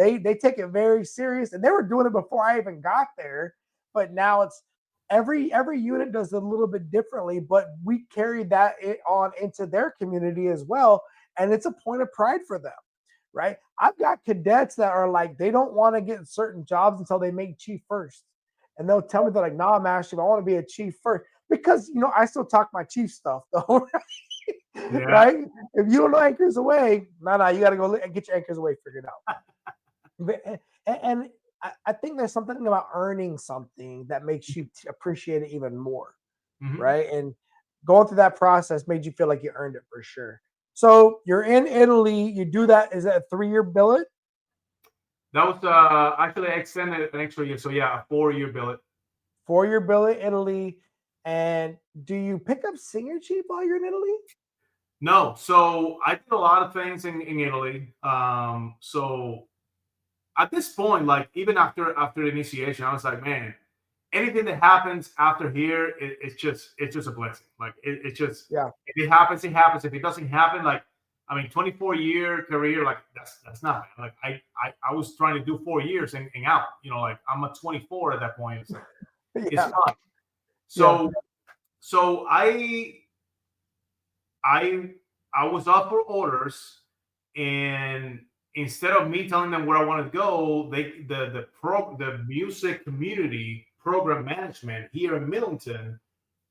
they take it very serious, and they were doing it before I even got there. But now it's every unit does it a little bit differently, but we carry that on into their community as well, and it's a point of pride for them, right? I've got cadets that are like, they don't want to get certain jobs until they make chief first, and they'll tell me, they're like, "Nah, Master, I want to be a chief first," because I still talk my chief stuff though. Yeah. Right? If you don't know anchors away, no, you got to go and get your anchors away figured out. And I think there's something about earning something that makes you appreciate it even more, Mm-hmm. right? And going through that process made you feel like you earned it for sure. So you're in Italy. You do that. Is that a 3-year billet? That was actually I extended an extra year. So yeah, a 4-year billet. 4-year billet, Italy. And do you pick up senior chief while you're in Italy? No, so I did a lot of things in Italy. So at this point, like even after initiation, I was like, man, anything that happens after here, it's just a blessing. Like it's just Yeah. if it happens, it happens. If it doesn't happen, like I mean, 24-year career, like that's not like I was trying to do 4 years and out. Like I'm a 24 at that point. It's like it's Yeah. fine. Yeah. So I I was up for orders, and instead of me telling them where I wanted to go, the music community program management here in Millington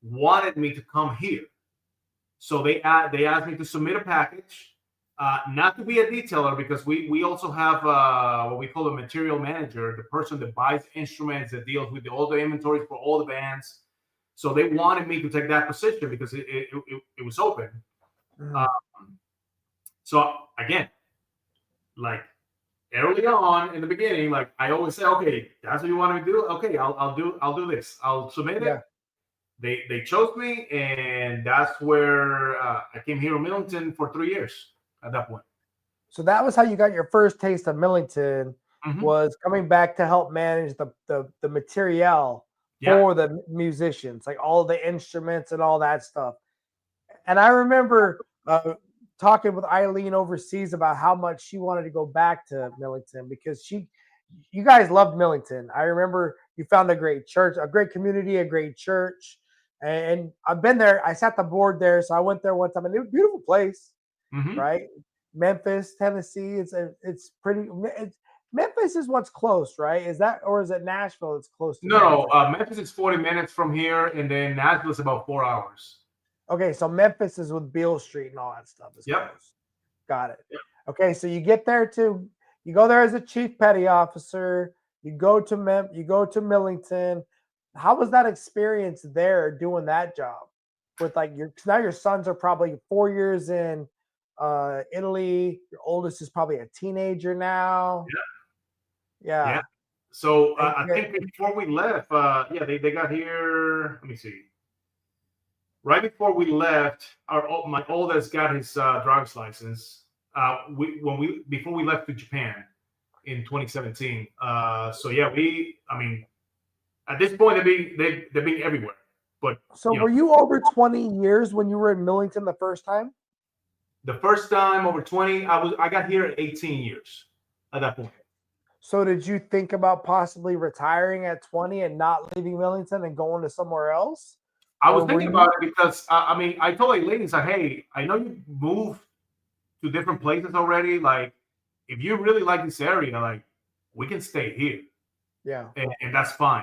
wanted me to come here. So they asked me to submit a package, not to be a detailer because we also have what we call a material manager, the person that buys instruments, that deals with all the inventories for all the bands. So they wanted me to take that position because it was open. Mm. Um, so again, like early on in the beginning, like I always say, okay, that's what you want me to do. Okay, I'll do this. I'll submit it. Yeah. They chose me, and that's where I came here in Millington for 3 years at that point. So that was how you got your first taste of Millington, Hmm. was coming back to help manage the materiel Yeah. for the musicians, like all the instruments and all that stuff. And I remember talking with Eileen overseas about how much she wanted to go back to Millington because you guys loved Millington. I remember you found a great church, a great community, a great church. And I've been there. I sat the board there, so I went there one time, and it was a beautiful place, Hmm. right? Memphis, Tennessee. It's pretty. Memphis is what's close, right? Is that, or is it Nashville that's close to No, Millington? Memphis is 40 minutes from here, and then Nashville is about 4 hours. Okay, so Memphis is with Beale Street and all that stuff is Yep. close. Got it. Yep. Okay, so you get there too. You go there as a chief petty officer. You go to you go to Millington. How was that experience there doing that job? With like now your sons are probably 4 years in Italy. Your oldest is probably a teenager now. Yeah. Yeah. So And I think before we left, yeah, they got here. Let me see. Right before we left, my oldest got his driver's license. Before we left to Japan in 2017. So yeah, I mean, at this point they're being everywhere. But so were you over 20 years when you were in Millington the first time? the first time over 20, I got here at 18 years at that point. So did you think about possibly retiring at 20 and not leaving Millington and going to somewhere else? I Or was were thinking about you it because I mean, I told like ladies, like, hey, I know you moved to different places already. Like, if you really like this area, like, we can stay here, yeah. and that's fine.